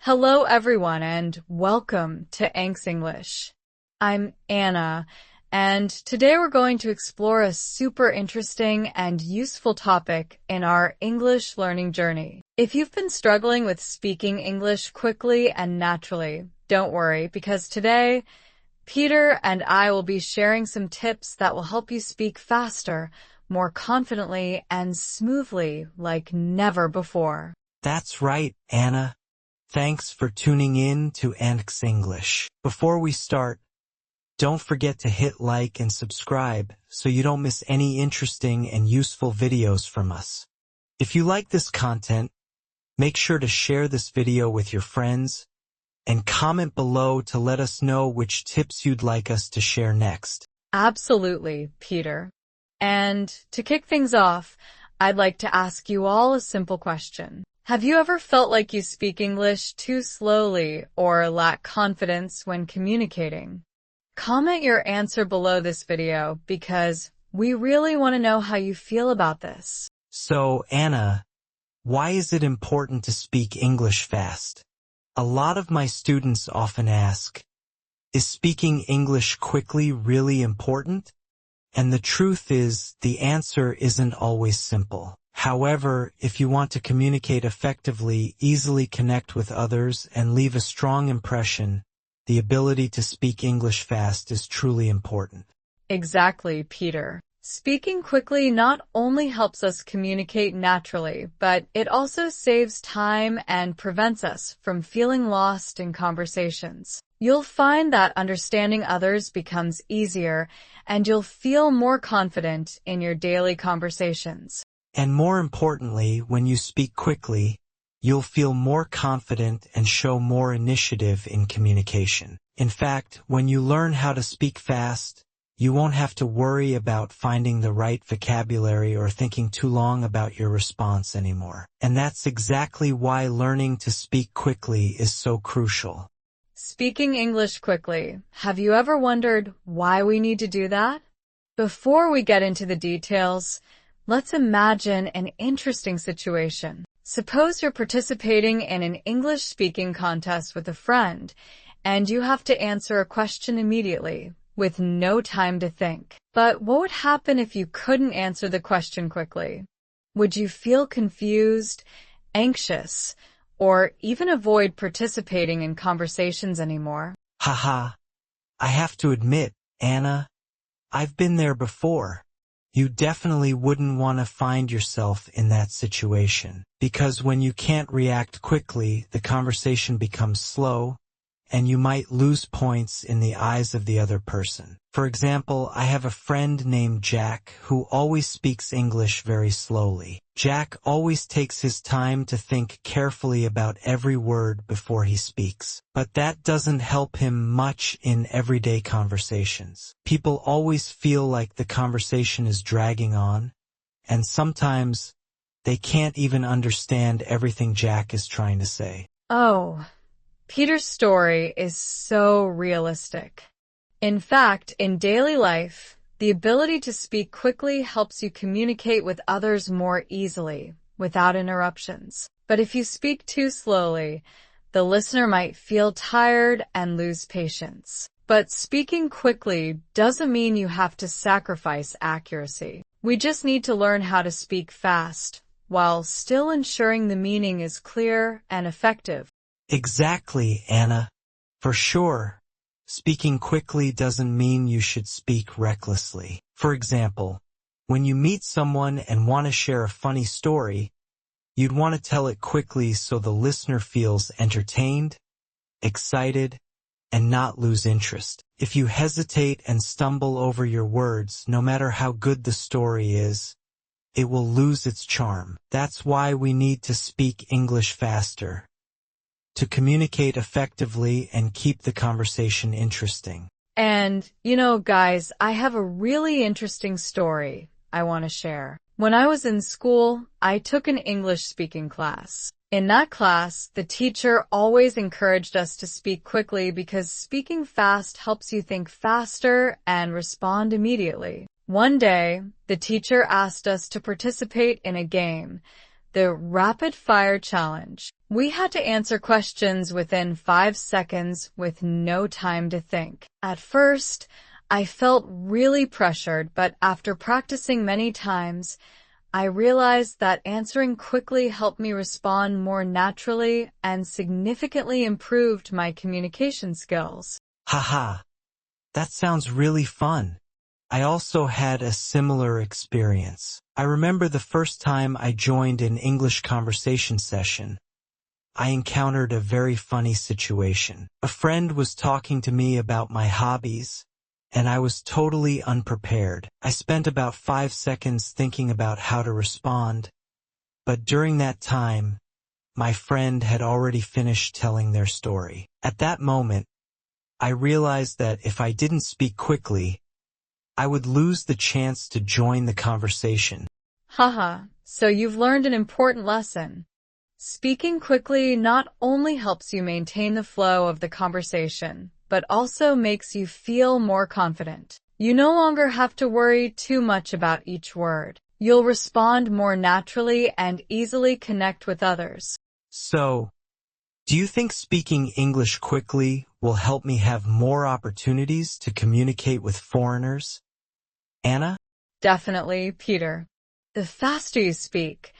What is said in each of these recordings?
Hello everyone and welcome to EnglishEnglish. I'm Anna, and today we're going to explore a super interesting and useful topic in our English learning journey. If you've been struggling with speaking English quickly and naturally, don't worry, because today Peter and I will be sharing some tips that will help you speak faster, more confidently, and smoothly like never before. That's right, Anna. Thanks for tuning in to EnglishEnglish. Before we start, don't forget to hit like and subscribe so you don't miss any interesting and useful videos from us. If you like this content, make sure to share this video with your friends and comment below to let us know which tips you'd like us to share next. Absolutely, Peter. And to kick things off, I'd like to ask you all a simple question. Have you ever felt like you speak English too slowly or lack confidence when communicating? Comment your answer below this video because we really want to know how you feel about this. So, Anna, why is it important to speak English fast? A lot of my students often ask, is speaking English quickly really important? And the truth is, the answer isn't always simple. However, if you want to communicate effectively, easily connect with others, and leave a strong impression, the ability to speak English fast is truly important. Exactly, Peter. Speaking quickly not only helps us communicate naturally, but it also saves time and prevents us from feeling lost in conversations. You'll find that understanding others becomes easier, and you'll feel more confident in your daily conversations. And more importantly, when you speak quickly, you'll feel more confident and show more initiative in communication. In fact, when you learn how to speak fast, you won't have to worry about finding the right vocabulary or thinking too long about your response anymore. And that's exactly why learning to speak quickly is so crucial. Speaking English quickly, have you ever wondered why we need to do that? Before we get into the details, let's imagine an interesting situation. Suppose you're participating in an English speaking contest with a friend, and you have to answer a question immediately, with no time to think. But what would happen if you couldn't answer the question quickly? Would you feel confused, anxious, or even avoid participating in conversations anymore? Haha, I have to admit, Anna, I've been there before. You definitely wouldn't want to find yourself in that situation, because when you can't react quickly, the conversation becomes slow, and you might lose points in the eyes of the other person. For example, I have a friend named Jack who always speaks English very slowly. Jack always takes his time to think carefully about every word before he speaks. But that doesn't help him much in everyday conversations. People always feel like the conversation is dragging on, and sometimes they can't even understand everything Jack is trying to say. Oh, Peter's story is so realistic. In fact, in daily life, the ability to speak quickly helps you communicate with others more easily, without interruptions. But if you speak too slowly, the listener might feel tired and lose patience. But speaking quickly doesn't mean you have to sacrifice accuracy. We just need to learn how to speak fast, while still ensuring the meaning is clear and effective. Exactly, Anna. For sure, speaking quickly doesn't mean you should speak recklessly. For example, when you meet someone and want to share a funny story, you'd want to tell it quickly so the listener feels entertained, excited, and not lose interest. If you hesitate and stumble over your words, no matter how good the story is, it will lose its charm. That's why we need to speak English faster, to communicate effectively and keep the conversation interesting. And, guys, I have a really interesting story I want to share. When I was in school, I took an English speaking class. In that class, the teacher always encouraged us to speak quickly because speaking fast helps you think faster and respond immediately. One day, the teacher asked us to participate in a game the Rapid Fire Challenge. We had to answer questions within 5 seconds with no time to think. At first, I felt really pressured, but after practicing many times, I realized that answering quickly helped me respond more naturally and significantly improved my communication skills. Haha, that sounds really fun. I also had a similar experience. I remember the first time I joined an English conversation session. I encountered a very funny situation. A friend was talking to me about my hobbies, and I was totally unprepared. I spent about 5 seconds thinking about how to respond, but during that time, my friend had already finished telling their story. At that moment, I realized that if I didn't speak quickly, I would lose the chance to join the conversation. Haha, so you've learned an important lesson. Speaking quickly not only helps you maintain the flow of the conversation, but also makes you feel more confident. You no longer have to worry too much about each word. You'll respond more naturally and easily connect with others. So, do you think speaking English quickly will help me have more opportunities to communicate with foreigners? Anna? Definitely, Peter. The faster you speak,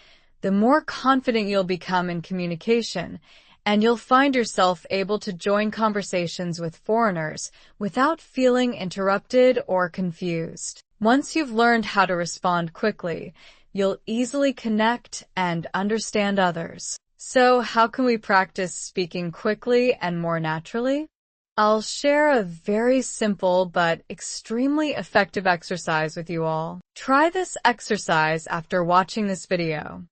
the more confident you'll become in communication, and you'll find yourself able to join conversations with foreigners without feeling interrupted or confused. Once you've learned how to respond quickly, you'll easily connect and understand others. So, how can we practice speaking quickly and more naturally? I'll share a very simple but extremely effective exercise with you all. Try this exercise after watching this video.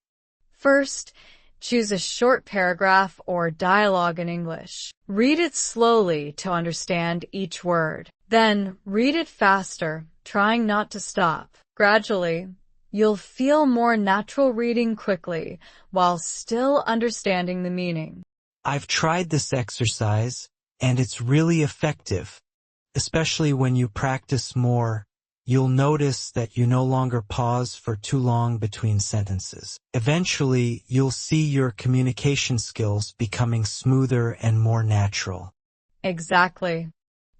First, choose a short paragraph or dialogue in English. Read it slowly to understand each word. Then, read it faster, trying not to stop. Gradually, you'll feel more natural reading quickly while still understanding the meaning. I've tried this exercise, and it's really effective. Especially when you practice more, you'll notice that you no longer pause for too long between sentences. Eventually, you'll see your communication skills becoming smoother and more natural. Exactly.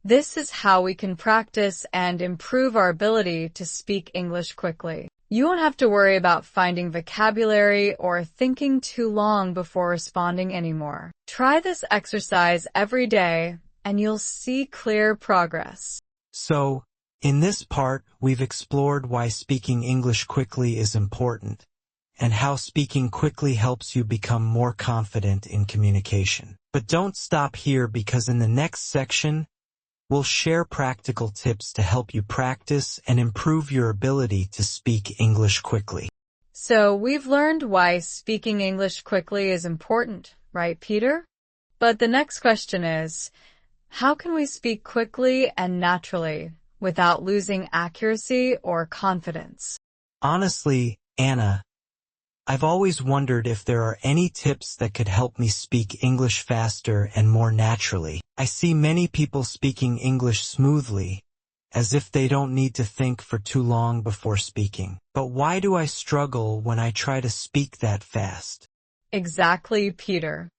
This is how we can practice and improve our ability to speak English quickly. You won't have to worry about finding vocabulary or thinking too long before responding anymore. Try this exercise every day, and you'll see clear progress. So, in this part, we've explored why speaking English quickly is important, and how speaking quickly helps you become more confident in communication. But don't stop here, because in the next section, we'll share practical tips to help you practice and improve your ability to speak English quickly. So we've learned why speaking English quickly is important, right, Peter? But the next question is, how can we speak quickly and naturally without losing accuracy or confidence? Honestly, Anna, I've always wondered if there are any tips that could help me speak English faster and more naturally. I see many people speaking English smoothly, as if they don't need to think for too long before speaking. But why do I struggle when I try to speak that fast? Exactly, Peter.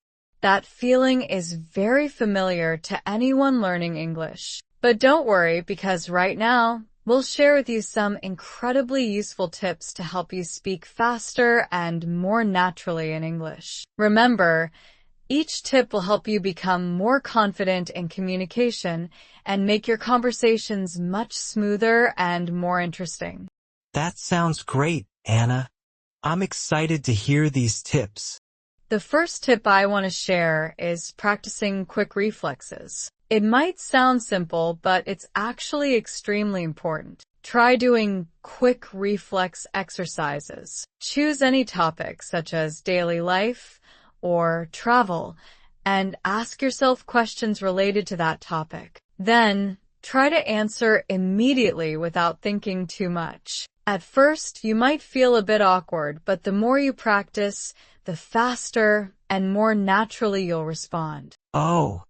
That feeling is very familiar to anyone learning English. But don't worry, because right now, we'll share with you some incredibly useful tips to help you speak faster and more naturally in English. Remember, each tip will help you become more confident in communication and make your conversations much smoother and more interesting. That sounds great, Anna. I'm excited to hear these tips. The first tip I want to share is practicing quick reflexes. It might sound simple, but it's actually extremely important. Try doing quick reflex exercises. Choose any topic, such as daily life or travel, and ask yourself questions related to that topic. Then, try to answer immediately without thinking too much. At first, you might feel a bit awkward, but the more you practice, the faster and more naturally you'll respond. Oh,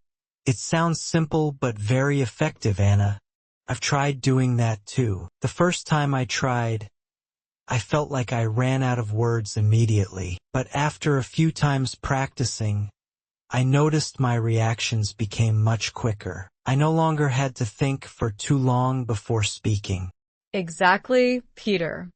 it sounds simple but very effective, Anna. I've tried doing that too. The first time I tried, I felt like I ran out of words immediately. But after a few times practicing, I noticed my reactions became much quicker. I no longer had to think for too long before speaking. Exactly, Peter.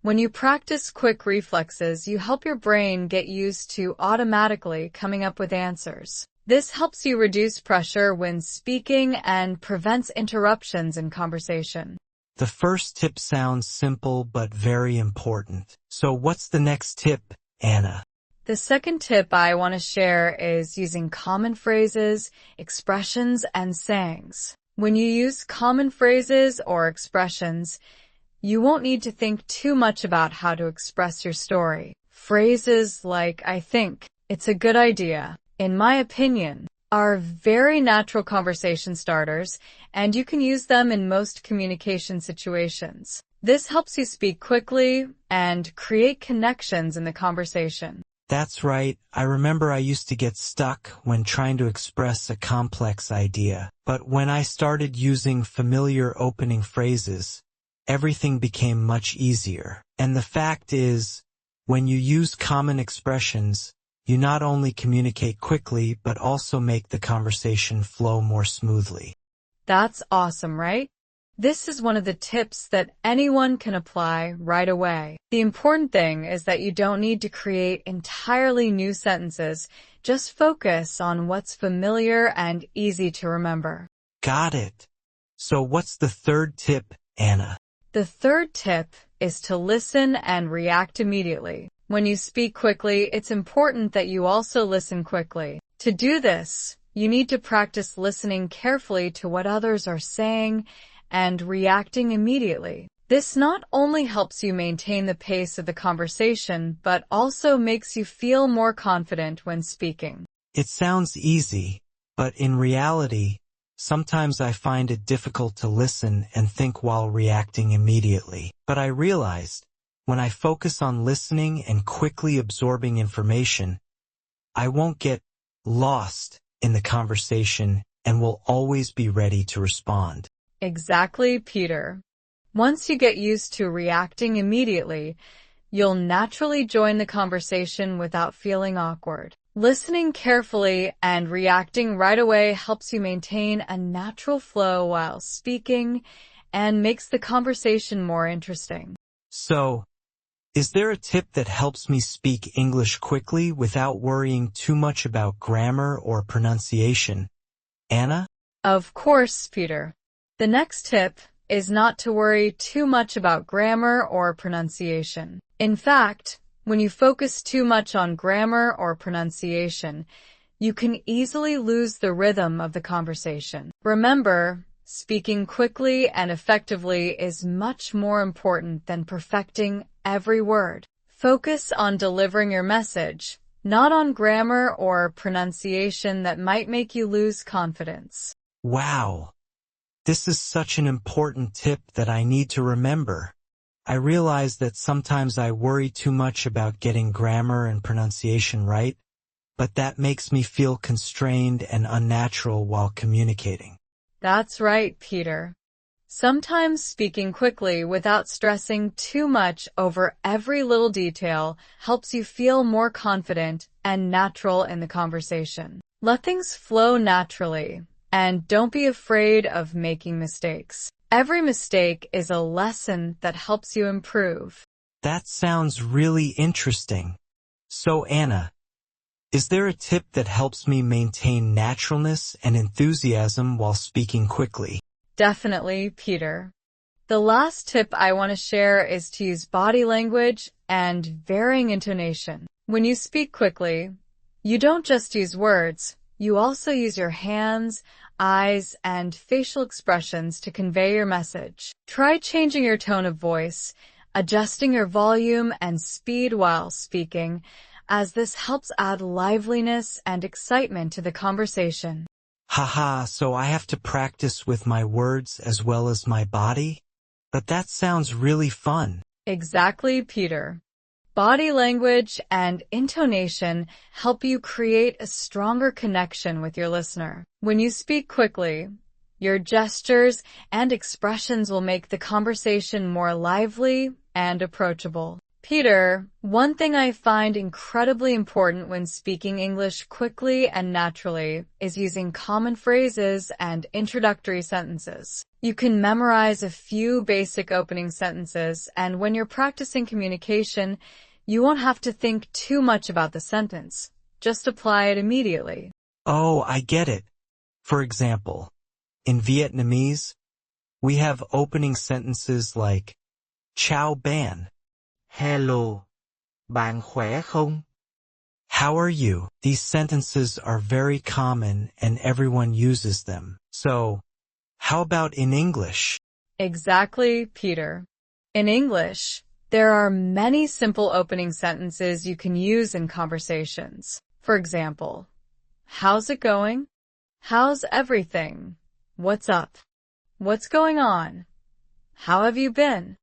When you practice quick reflexes, you help your brain get used to automatically coming up with answers. This helps you reduce pressure when speaking and prevents interruptions in conversation. The first tip sounds simple but very important. So what's the next tip, Anna? The second tip I want to share is using common phrases, expressions, and sayings. When you use common phrases or expressions, you won't need to think too much about how to express your story. Phrases like, I think, it's a good idea, in my opinion, are very natural conversation starters, and you can use them in most communication situations. This helps you speak quickly and create connections in the conversation. That's right. I remember I used to get stuck when trying to express a complex idea. But when I started using familiar opening phrases, everything became much easier. And the fact is, when you use common expressions, you not only communicate quickly, but also make the conversation flow more smoothly. That's awesome, right? This is one of the tips that anyone can apply right away. The important thing is that you don't need to create entirely new sentences. Just focus on what's familiar and easy to remember. Got it. So what's the third tip, Anna? The third tip is to listen and react immediately. When you speak quickly, it's important that you also listen quickly. To do this, you need to practice listening carefully to what others are saying and reacting immediately. This not only helps you maintain the pace of the conversation, but also makes you feel more confident when speaking. It sounds easy, but in reality, sometimes I find it difficult to listen and think while reacting immediately. But I realized, when I focus on listening and quickly absorbing information, I won't get lost in the conversation and will always be ready to respond. Exactly, Peter. Once you get used to reacting immediately, you'll naturally join the conversation without feeling awkward. Listening carefully and reacting right away helps you maintain a natural flow while speaking and makes the conversation more interesting. So, is there a tip that helps me speak English quickly without worrying too much about grammar or pronunciation, Anna? Of course, Peter. The next tip is not to worry too much about grammar or pronunciation. In fact, when you focus too much on grammar or pronunciation, you can easily lose the rhythm of the conversation. Remember, speaking quickly and effectively is much more important than perfecting every word. Focus on delivering your message, not on grammar or pronunciation that might make you lose confidence. Wow. This is such an important tip that I need to remember. I realize that sometimes I worry too much about getting grammar and pronunciation right, but that makes me feel constrained and unnatural while communicating. That's right, Peter. Sometimes speaking quickly without stressing too much over every little detail helps you feel more confident and natural in the conversation. Let things flow naturally. And don't be afraid of making mistakes. Every mistake is a lesson that helps you improve. That sounds really interesting. So Anna, is there a tip that helps me maintain naturalness and enthusiasm while speaking quickly? Definitely, Peter. The last tip I want to share is to use body language and varying intonation. When you speak quickly, you don't just use words, you also use your hands, eyes, and facial expressions to convey your message. Try changing your tone of voice, adjusting your volume and speed while speaking, as this helps add liveliness and excitement to the conversation. Haha, so I have to practice with my words as well as my body? But that sounds really fun. Exactly, Peter. Body language and intonation help you create a stronger connection with your listener. When you speak quickly, your gestures and expressions will make the conversation more lively and approachable. Peter, one thing I find incredibly important when speaking English quickly and naturally is using common phrases and introductory sentences. You can memorize a few basic opening sentences, and when you're practicing communication, you won't have to think too much about the sentence. Just apply it immediately. Oh, I get it. For example, in Vietnamese, we have opening sentences like Chào bạn. Hello. Bạn khỏe không? How are you? These sentences are very common and everyone uses them. So, how about in English? Exactly, Peter. In English, there are many simple opening sentences you can use in conversations. For example, how's it going? How's everything? What's up? What's going on? How have you been?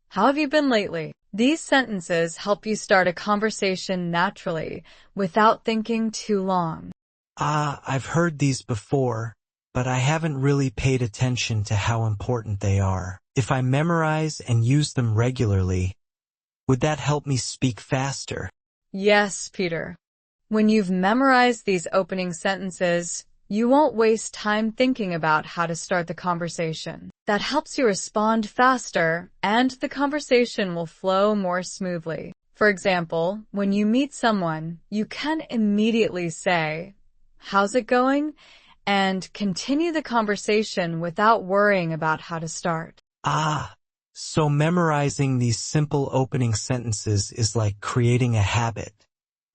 How have you been lately? These sentences help you start a conversation naturally without thinking too long. I've heard these before, but I haven't really paid attention to how important they are. If I memorize and use them regularly, would that help me speak faster? Yes, Peter. When you've memorized these opening sentences, you won't waste time thinking about how to start the conversation. That helps you respond faster, and the conversation will flow more smoothly. For example, when you meet someone, you can immediately say, "How's it going?" and continue the conversation without worrying about how to start. So memorizing these simple opening sentences is like creating a habit,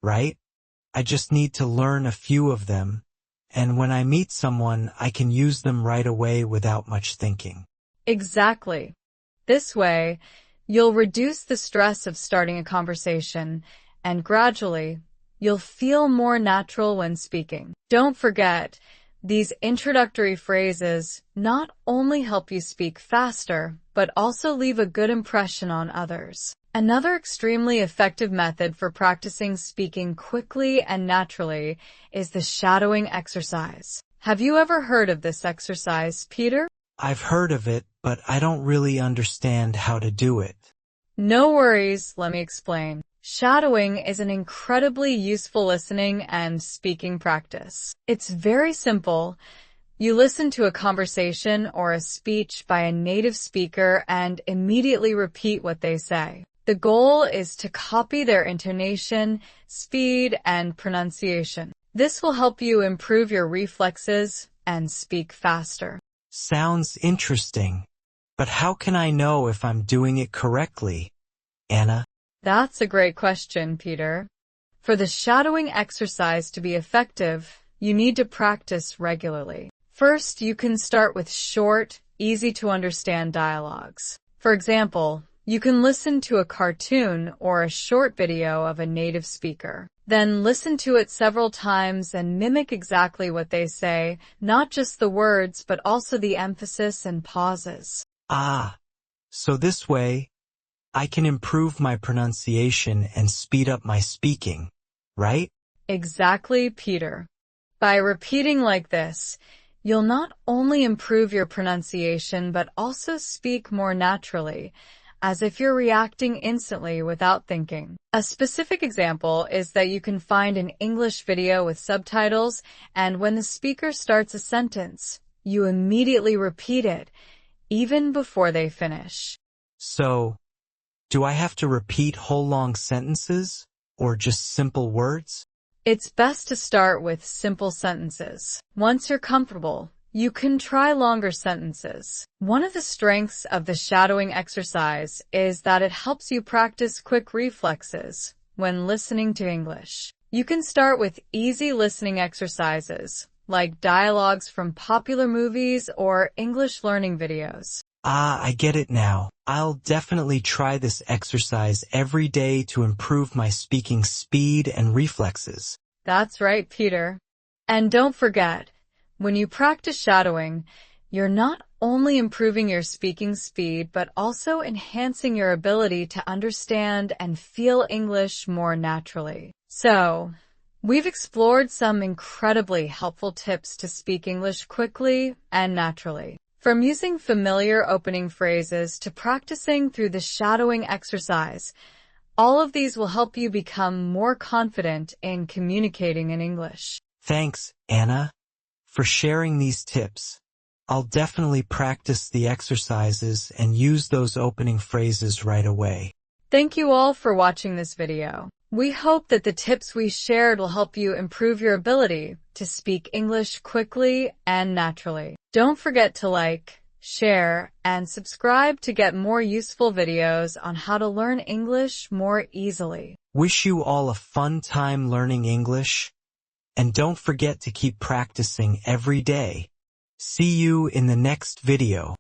right? I just need to learn a few of them, and when I meet someone, I can use them right away without much thinking. Exactly. This way, you'll reduce the stress of starting a conversation, and gradually, you'll feel more natural when speaking. Don't forget, these introductory phrases not only help you speak faster, but also leave a good impression on others. Another extremely effective method for practicing speaking quickly and naturally is the shadowing exercise. Have you ever heard of this exercise, Peter? I've heard of it, but I don't really understand how to do it. No worries, let me explain. Shadowing is an incredibly useful listening and speaking practice. It's very simple. You listen to a conversation or a speech by a native speaker and immediately repeat what they say. The goal is to copy their intonation, speed, and pronunciation. This will help you improve your reflexes and speak faster. Sounds interesting, but how can I know if I'm doing it correctly, Anna? That's a great question, Peter. For the shadowing exercise to be effective, you need to practice regularly. First, you can start with short, easy-to-understand dialogues. For example, you can listen to a cartoon or a short video of a native speaker. Then listen to it several times and mimic exactly what they say, not just the words, but also the emphasis and pauses. So this way, I can improve my pronunciation and speed up my speaking, right? Exactly, Peter. By repeating like this, you'll not only improve your pronunciation, but also speak more naturally, as if you're reacting instantly without thinking. A specific example is that you can find an English video with subtitles, and when the speaker starts a sentence, you immediately repeat it, even before they finish. So, do I have to repeat whole long sentences, or just simple words? It's best to start with simple sentences. Once you're comfortable, you can try longer sentences. One of the strengths of the shadowing exercise is that it helps you practice quick reflexes when listening to English. You can start with easy listening exercises, like dialogues from popular movies or English learning videos. I get it now. I'll definitely try this exercise every day to improve my speaking speed and reflexes. That's right, Peter. And don't forget, when you practice shadowing, you're not only improving your speaking speed, but also enhancing your ability to understand and feel English more naturally. So, we've explored some incredibly helpful tips to speak English quickly and naturally. From using familiar opening phrases to practicing through the shadowing exercise, all of these will help you become more confident in communicating in English. Thanks, Anna, for sharing these tips. I'll definitely practice the exercises and use those opening phrases right away. Thank you all for watching this video. We hope that the tips we shared will help you improve your ability to speak English quickly and naturally. Don't forget to like, share, and subscribe to get more useful videos on how to learn English more easily. Wish you all a fun time learning English, and don't forget to keep practicing every day. See you in the next video.